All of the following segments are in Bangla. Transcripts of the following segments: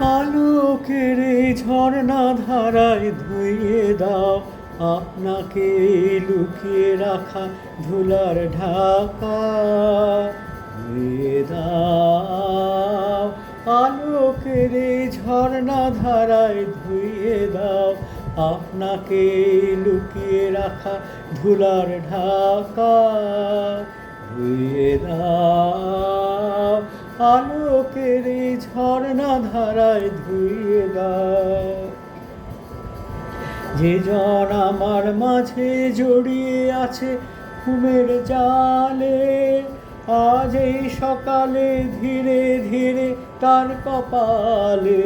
আলোকের এই ঝর্ণা ধারায় ধুইয়ে দাও আপনাকে লুকিয়ে রাখা ধুলার ঢাকা। ধুইয়ে দাও আলোকের এই ঝর্ণা ধারায় ধুইয়ে দাও আপনাকে লুকিয়ে রাখা ধুলার ঢাকা। ধুইয়ে দাও আলোকের এই ঝর্ণা ধারায় ধুইয়ে দাও। যে জন আমার মাঝে জড়িয়ে আছে ঘুমের জালে, আজ এই সকালে ধীরে ধীরে তার কপালে।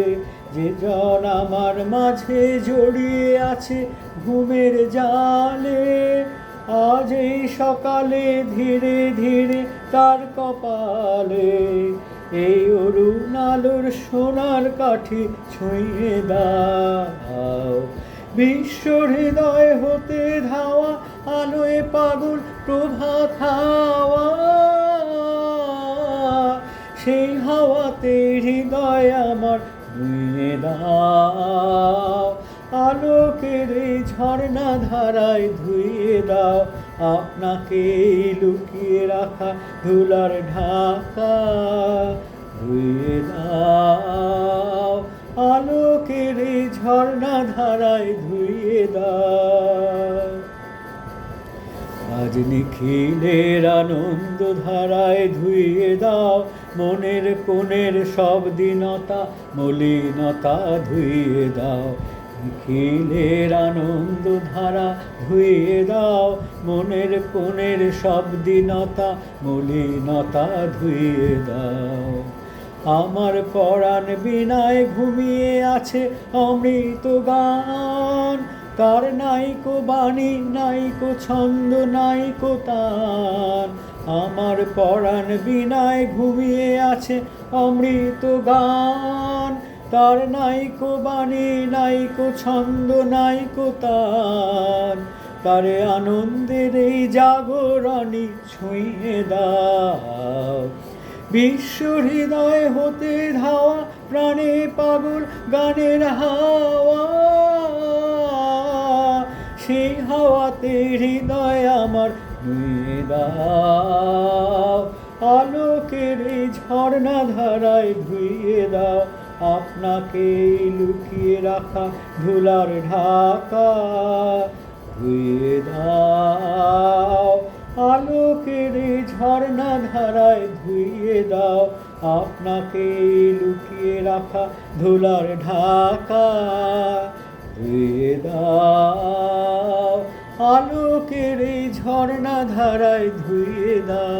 যে জন আমার মাঝে জড়িয়ে আছে ঘুমের জালে, আজ এই সকালে ধীরে ধীরে তার কপালে। এই অরুণ আলোর সোনার কাঠি ছুঁয়ে দাও, বিশ্ব হৃদয় হতে ধাওয়া আলোয় পাগল প্রভাত হাওয়া। সেই হাওয়াতে হৃদয় আমার ধুইয়ে দাও আলোকের এই ঝর্ণা ধারায় ধুইয়ে দাও আপনাকে লুকিয়ে রাখা ধুলার ঢাকা। ধুইয়ে দাও আলোকের এই ঝর্ণা ধারায় ধুইয়ে দাও। আজ নিখিলের আনন্দ ধারায় ধুইয়ে দাও মনের কোণের সব দীনতা মলিনতা ধুইয়ে দাও। নিখিলের আনন্দ ধারা ধুইয়ে দাও মনের কোণের সব দীনতা মলিনতা ধুইয়ে দাও। আমার পরাণ বিনায় ঘুমিয়ে আছে অমৃত গান, তার নাইকো বাণী নাইকো ছন্দ নাইকো তান। আমার পরাণ বিনায় ঘুমিয়ে আছে অমৃত গান, তার নাইকো বাণী নাইকো ছন্দ নাইকো তান। তারে আনন্দের এই জাগরণী ছুঁয়ে দাও, বিশ্ব হৃদয় হতে ধাওয়া প্রাণে পাগল গানের হাওয়া। সেই হাওয়াতে হৃদয় আমার ধুইয়ে দাও আলোকের এই ঝর্ণা ধারায় ধুইয়ে দাও আপনাকে লুকিয়ে রাখা ধুলার ঢাকা। ধুইয়ে দাও আলোকের এই ঝর্ণা ধারায় ধুইয়ে দাও আপনাকে লুকিয়ে রাখা ধুলার ঢাকা। ধুইয়ে দাও আলোকের এই ঝর্ণা ধারায় ধুইয়ে দাও।